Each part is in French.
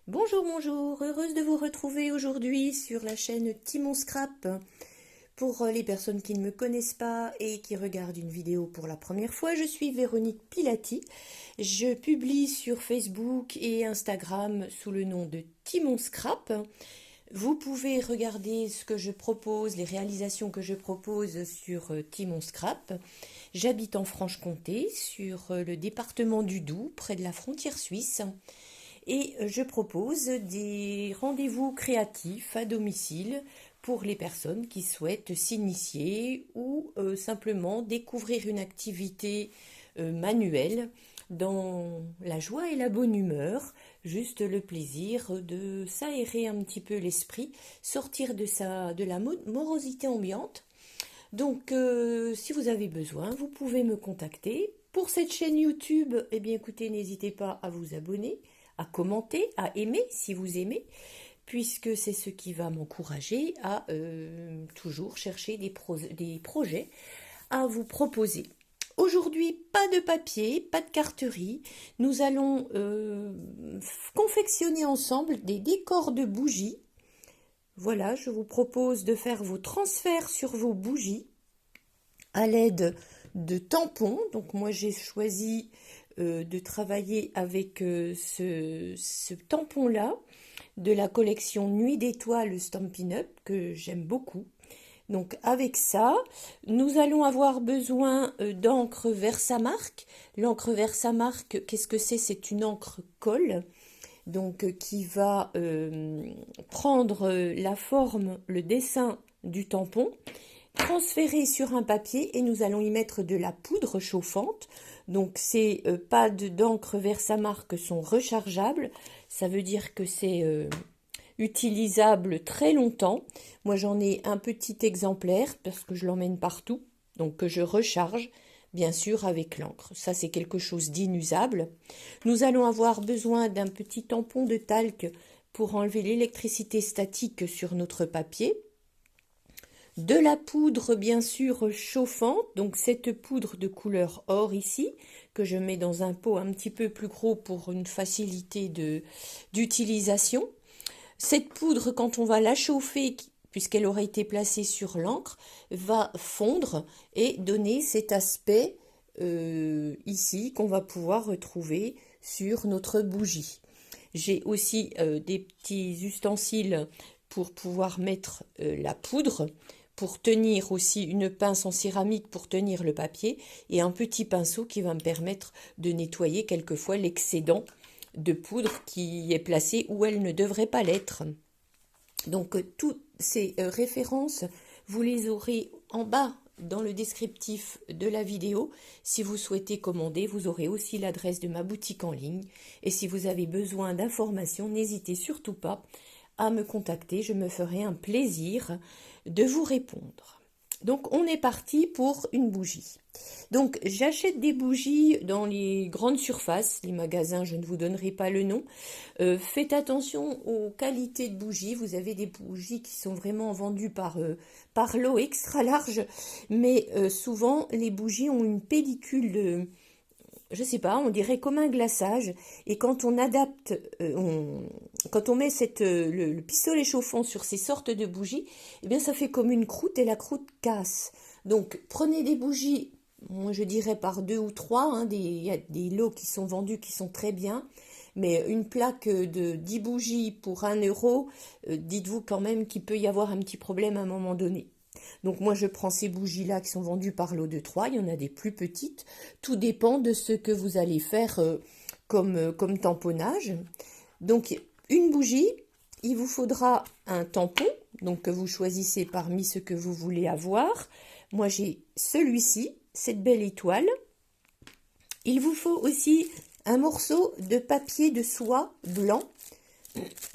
Bonjour, bonjour, heureuse de vous retrouver aujourd'hui sur la chaîne Timon Scrap. Pour les personnes qui ne me connaissent pas et qui regardent une vidéo pour la première fois, je suis Véronique Pilati. Je publie sur Facebook et Instagram sous le nom de Timon Scrap. Vous pouvez regarder ce que je propose, les réalisations que je propose sur Timon Scrap. J'habite en Franche-Comté, sur le département du Doubs, près de la frontière suisse. Et je propose des rendez-vous créatifs à domicile pour les personnes qui souhaitent s'initier ou simplement découvrir une activité manuelle dans la joie et la bonne humeur, juste le plaisir de s'aérer un petit peu l'esprit, sortir de la morosité ambiante. Donc, si vous avez besoin, vous pouvez me contacter. Pour cette chaîne YouTube, eh bien écoutez, n'hésitez pas à vous abonner, à commenter, à aimer si vous aimez, puisque c'est ce qui va m'encourager à toujours chercher des projets à vous proposer. Aujourd'hui, pas de papier, pas de carterie. Nous allons confectionner ensemble des décors de bougies. Voilà, je vous propose de faire vos transferts sur vos bougies à l'aide de tampons. Donc moi j'ai choisi de travailler avec ce tampon-là de la collection Nuit d'étoiles Stampin' Up que j'aime beaucoup. Donc avec ça, nous allons avoir besoin d'encre Versamark. L'encre Versamark, qu'est-ce que c'est? C'est une encre colle, donc qui va prendre la forme, le dessin du tampon, transférer sur un papier et nous allons y mettre de la poudre chauffante. Donc ces pads d'encre Versamark sont rechargeables, ça veut dire que c'est utilisable très longtemps. Moi j'en ai un petit exemplaire parce que je l'emmène partout, donc que je recharge bien sûr avec l'encre. Ça c'est quelque chose d'inusable. Nous allons avoir besoin d'un petit tampon de talc pour enlever l'électricité statique sur notre papier. De la poudre bien sûr chauffante, donc cette poudre de couleur or ici, que je mets dans un pot un petit peu plus gros pour une facilité d'utilisation. Cette poudre, quand on va la chauffer, puisqu'elle aura été placée sur l'encre, va fondre et donner cet aspect ici qu'on va pouvoir retrouver sur notre bougie. J'ai aussi des petits ustensiles pour pouvoir mettre la poudre, pour tenir aussi une pince en céramique pour tenir le papier et un petit pinceau qui va me permettre de nettoyer quelquefois l'excédent de poudre qui est placée où elle ne devrait pas l'être. Donc toutes ces références, vous les aurez en bas dans le descriptif de la vidéo. Si vous souhaitez commander, vous aurez aussi l'adresse de ma boutique en ligne. Et si vous avez besoin d'informations, n'hésitez surtout pas à me contacter. Je me ferai un plaisir de vous répondre. Donc on est parti pour une bougie. Donc j'achète des bougies dans les grandes surfaces, les magasins, je ne vous donnerai pas le nom. Faites attention aux qualités de bougies. Vous avez des bougies qui sont vraiment vendues par lot extra large, mais souvent les bougies ont une pellicule, je sais pas, on dirait comme un glaçage. Et quand on adapte, quand on met le pistolet chauffant sur ces sortes de bougies, eh bien ça fait comme une croûte et la croûte casse. Donc prenez des bougies, moi je dirais par 2 ou 3, hein, il y a des lots qui sont vendus qui sont très bien. Mais une plaque de 10 bougies pour 1 euro, dites-vous quand même qu'il peut y avoir un petit problème à un moment donné. Donc moi je prends ces bougies-là qui sont vendues par lot de 3, il y en a des plus petites. Tout dépend de ce que vous allez faire comme tamponnage. Donc une bougie, il vous faudra un tampon, donc que vous choisissez parmi ceux que vous voulez avoir. Moi j'ai celui-ci, cette belle étoile. Il vous faut aussi un morceau de papier de soie blanc.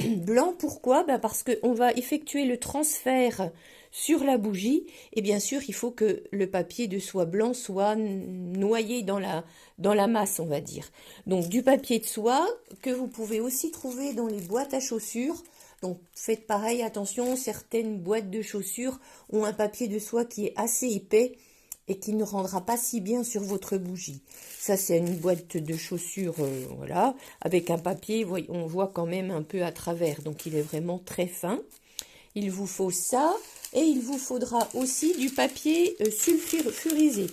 Blanc, pourquoi? Parce qu'on va effectuer le transfert sur la bougie et bien sûr il faut que le papier de soie blanc soit noyé dans la masse, on va dire. Donc du papier de soie que vous pouvez aussi trouver dans les boîtes à chaussures. Donc faites pareil, attention, certaines boîtes de chaussures ont un papier de soie qui est assez épais et qui ne rendra pas si bien sur votre bougie. Ça, c'est une boîte de chaussures, voilà, avec un papier, on voit quand même un peu à travers, donc il est vraiment très fin. Il vous faut ça, et il vous faudra aussi du papier sulfurisé.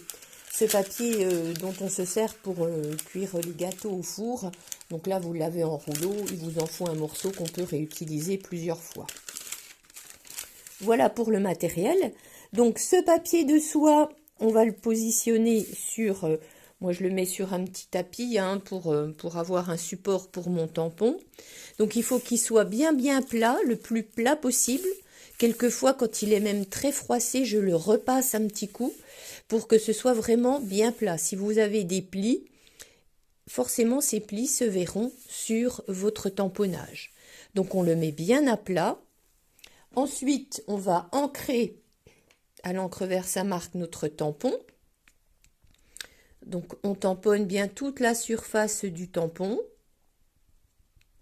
Ce papier dont on se sert pour cuire les gâteaux au four. Donc là, vous l'avez en rouleau, il vous en faut un morceau qu'on peut réutiliser plusieurs fois. Voilà pour le matériel. Donc ce papier de soie, on va le positionner sur... moi, je le mets sur un petit tapis hein, pour avoir un support pour mon tampon. Donc il faut qu'il soit bien plat, le plus plat possible. Quelquefois, quand il est même très froissé, je le repasse un petit coup pour que ce soit vraiment bien plat. Si vous avez des plis, forcément ces plis se verront sur votre tamponnage. Donc on le met bien à plat. Ensuite, on va ancrer à l'encre Versamark notre tampon. Donc on tamponne bien toute la surface du tampon.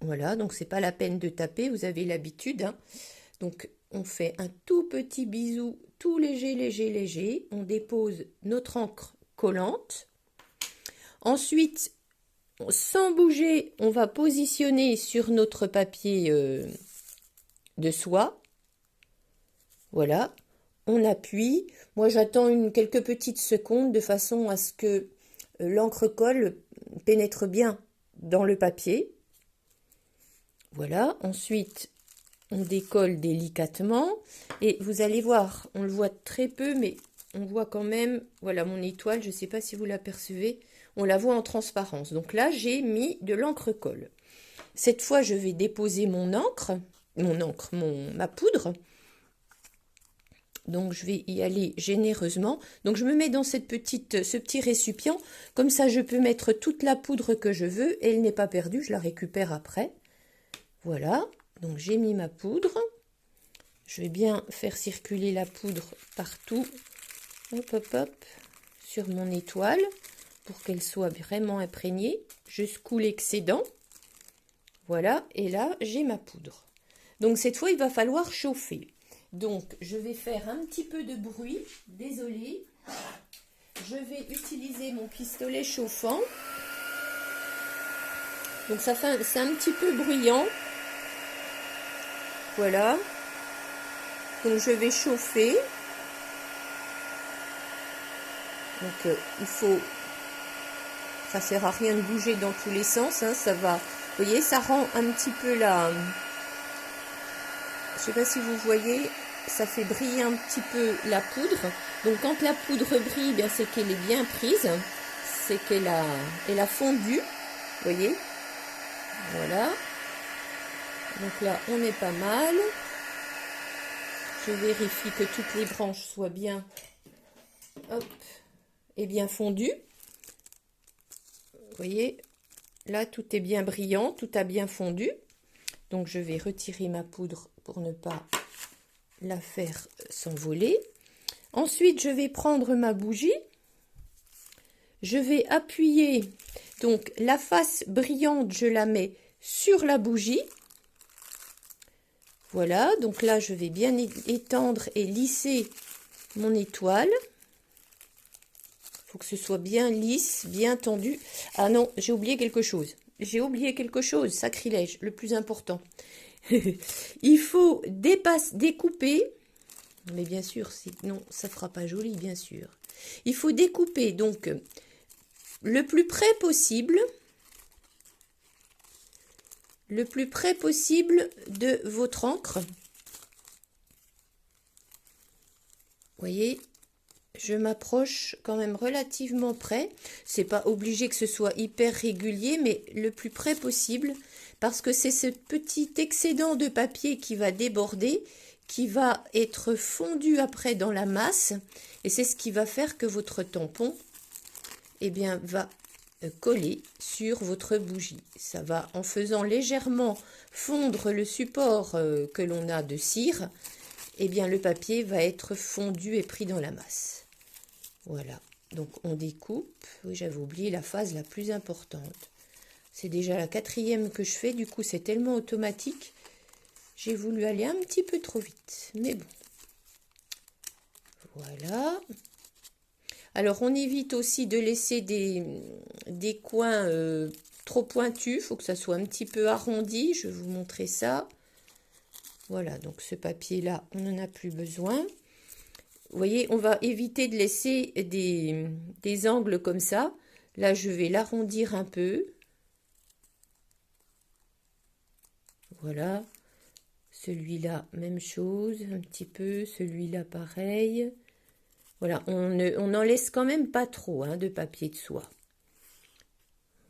Voilà, donc c'est pas la peine de taper, vous avez l'habitude. Hein. Donc on fait un tout petit bisou, tout léger. On dépose notre encre collante. Ensuite, sans bouger, on va positionner sur notre papier de soie. Voilà, on appuie. Moi, j'attends quelques petites secondes de façon à ce que l'encre colle pénètre bien dans le papier. Voilà, ensuite, on décolle délicatement. Et vous allez voir, on le voit très peu, mais on voit quand même, voilà mon étoile, je ne sais pas si vous l'apercevez, on la voit en transparence. Donc là, j'ai mis de l'encre colle. Cette fois, je vais déposer ma poudre. Donc, je vais y aller généreusement. Donc, je me mets dans ce petit récipient. Comme ça, je peux mettre toute la poudre que je veux. Et elle n'est pas perdue, je la récupère après. Voilà. Donc, j'ai mis ma poudre. Je vais bien faire circuler la poudre partout. Hop, sur mon étoile. Pour qu'elle soit vraiment imprégnée. Jusqu'où l'excédent. Voilà. Et là, j'ai ma poudre. Donc, cette fois, il va falloir chauffer. Donc, je vais faire un petit peu de bruit. Désolée. Je vais utiliser mon pistolet chauffant. Donc, c'est un petit peu bruyant. Voilà. Donc, je vais chauffer. Donc, il faut... Ça sert à rien de bouger dans tous les sens. Hein, ça va... Vous voyez, ça rend un petit peu la... Je ne sais pas si vous voyez, ça fait briller un petit peu la poudre. Donc quand la poudre brille, bien c'est qu'elle est bien prise, c'est qu'elle a fondu. Vous voyez, voilà. Donc là, on est pas mal. Je vérifie que toutes les branches soient bien, hop, et bien fondues. Vous voyez, là tout est bien brillant, tout a bien fondu. Donc je vais retirer ma poudre pour ne pas la faire s'envoler. Ensuite, je vais prendre ma bougie. Je vais appuyer, donc la face brillante, je la mets sur la bougie. Voilà, donc là, je vais bien étendre et lisser mon étoile. Il faut que ce soit bien lisse, bien tendu. Ah non, j'ai oublié quelque chose. Sacrilège, le plus important. Il faut découper, mais bien sûr, sinon ça fera pas joli, bien sûr. Il faut découper donc le plus près possible de votre encre. Vous voyez, je m'approche quand même relativement près. C'est pas obligé que ce soit hyper régulier, mais le plus près possible, parce que c'est ce petit excédent de papier qui va déborder, qui va être fondu après dans la masse, et c'est ce qui va faire que votre tampon, eh bien, va coller sur votre bougie. Ça va, en faisant légèrement fondre le support que l'on a de cire, eh bien, le papier va être fondu et pris dans la masse. Voilà, donc on découpe. Oui, j'avais oublié la phase la plus importante. C'est déjà la 4e que je fais, du coup c'est tellement automatique. J'ai voulu aller un petit peu trop vite, mais bon. Voilà. Alors, on évite aussi de laisser des coins trop pointus. Il faut que ça soit un petit peu arrondi. Je vais vous montrer ça. Voilà, donc ce papier-là, on n'en a plus besoin. Vous voyez, on va éviter de laisser des angles comme ça. Là, je vais l'arrondir un peu. Voilà. Celui-là, même chose, un petit peu. Celui-là, pareil. Voilà, on n'en laisse quand même pas trop hein, de papier de soie.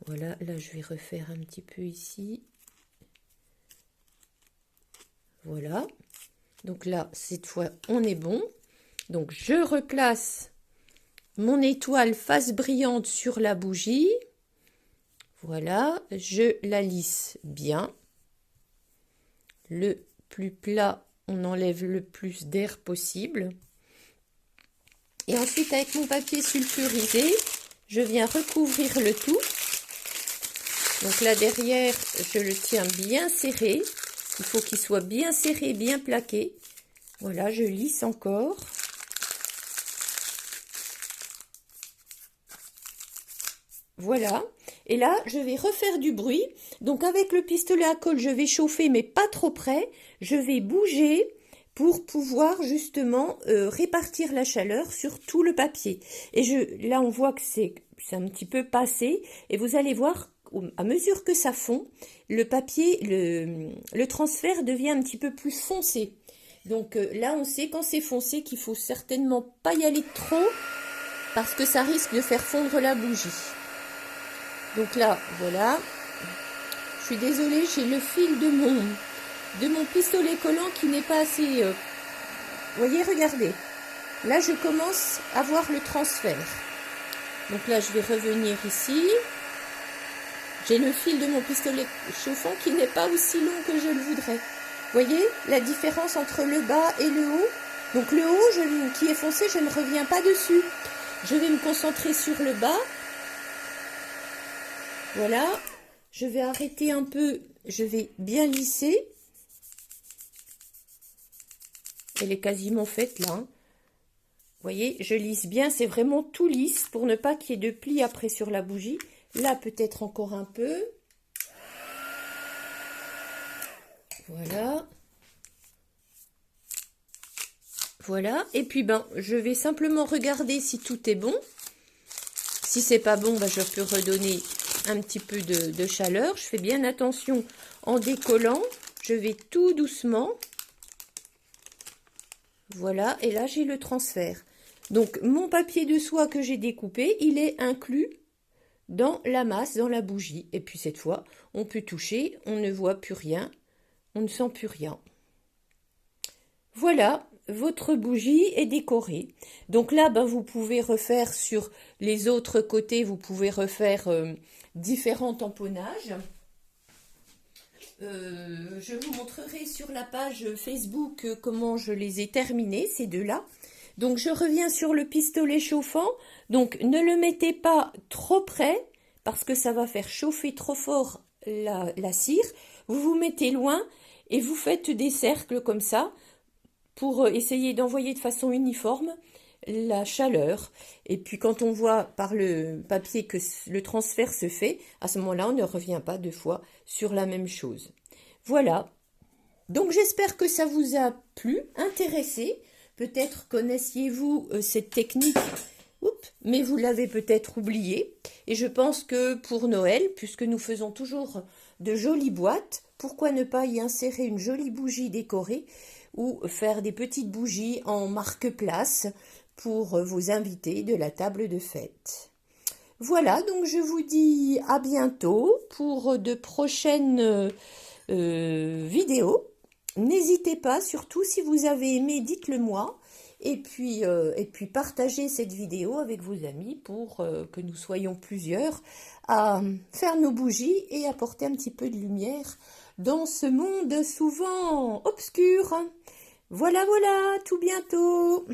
Voilà, là, je vais refaire un petit peu ici. Voilà. Donc là, cette fois, on est bon. Donc, je replace mon étoile face brillante sur la bougie. Voilà, je la lisse bien. Le plus plat, on enlève le plus d'air possible. Et ensuite, avec mon papier sulfurisé, je viens recouvrir le tout. Donc là, derrière, je le tiens bien serré. Il faut qu'il soit bien serré, bien plaqué. Voilà, je lisse encore. Voilà. Et là, je vais refaire du bruit. Donc, avec le pistolet à colle, je vais chauffer, mais pas trop près. Je vais bouger pour pouvoir justement répartir la chaleur sur tout le papier. Et là, on voit que c'est un petit peu passé. Et vous allez voir, à mesure que ça fond, le papier, le transfert devient un petit peu plus foncé. Donc là, on sait quand c'est foncé qu'il faut certainement pas y aller trop parce que ça risque de faire fondre la bougie. Donc là, voilà. Je suis désolée, j'ai le fil de mon pistolet collant qui n'est pas assez... Vous voyez, regardez. Là, je commence à voir le transfert. Donc là, je vais revenir ici. J'ai le fil de mon pistolet chauffant qui n'est pas aussi long que je le voudrais. Vous voyez la différence entre le bas et le haut? Donc le haut qui est foncé, je ne reviens pas dessus. Je vais me concentrer sur le bas. Voilà. Je vais arrêter un peu. Je vais bien lisser. Elle est quasiment faite là. Vous voyez, je lisse bien. C'est vraiment tout lisse pour ne pas qu'il y ait de plis après sur la bougie. Là, peut-être encore un peu. Voilà. Voilà. Et puis, je vais simplement regarder si tout est bon. Si c'est pas bon, je peux redonner un petit peu de chaleur. Je fais bien attention en décollant. Je vais tout doucement. Voilà. Et là, j'ai le transfert. Donc, mon papier de soie que j'ai découpé, il est inclus dans la masse, dans la bougie. Et puis, cette fois, on peut toucher. On ne voit plus rien. On ne sent plus rien. Voilà, votre bougie est décorée. Donc là, vous pouvez refaire sur les autres côtés, vous pouvez refaire différents tamponnages. Je vous montrerai sur la page Facebook comment je les ai terminés, ces deux-là. Donc, je reviens sur le pistolet chauffant. Donc, ne le mettez pas trop près parce que ça va faire chauffer trop fort la cire. Vous vous mettez loin et vous faites des cercles comme ça pour essayer d'envoyer de façon uniforme la chaleur. Et puis, quand on voit par le papier que le transfert se fait, à ce moment-là, on ne revient pas deux fois sur la même chose. Voilà. Donc, j'espère que ça vous a plu, intéressé. Peut-être connaissiez-vous cette technique, mais vous l'avez peut-être oubliée. Et je pense que pour Noël, puisque nous faisons toujours de jolies boîtes, pourquoi ne pas y insérer une jolie bougie décorée ou faire des petites bougies en marque-place pour vos invités de la table de fête. Voilà, donc je vous dis à bientôt pour de prochaines vidéos. N'hésitez pas, surtout si vous avez aimé, dites-le moi. Et puis partagez cette vidéo avec vos amis pour que nous soyons plusieurs à faire nos bougies et apporter un petit peu de lumière dans ce monde souvent obscur. Voilà, tout bientôt.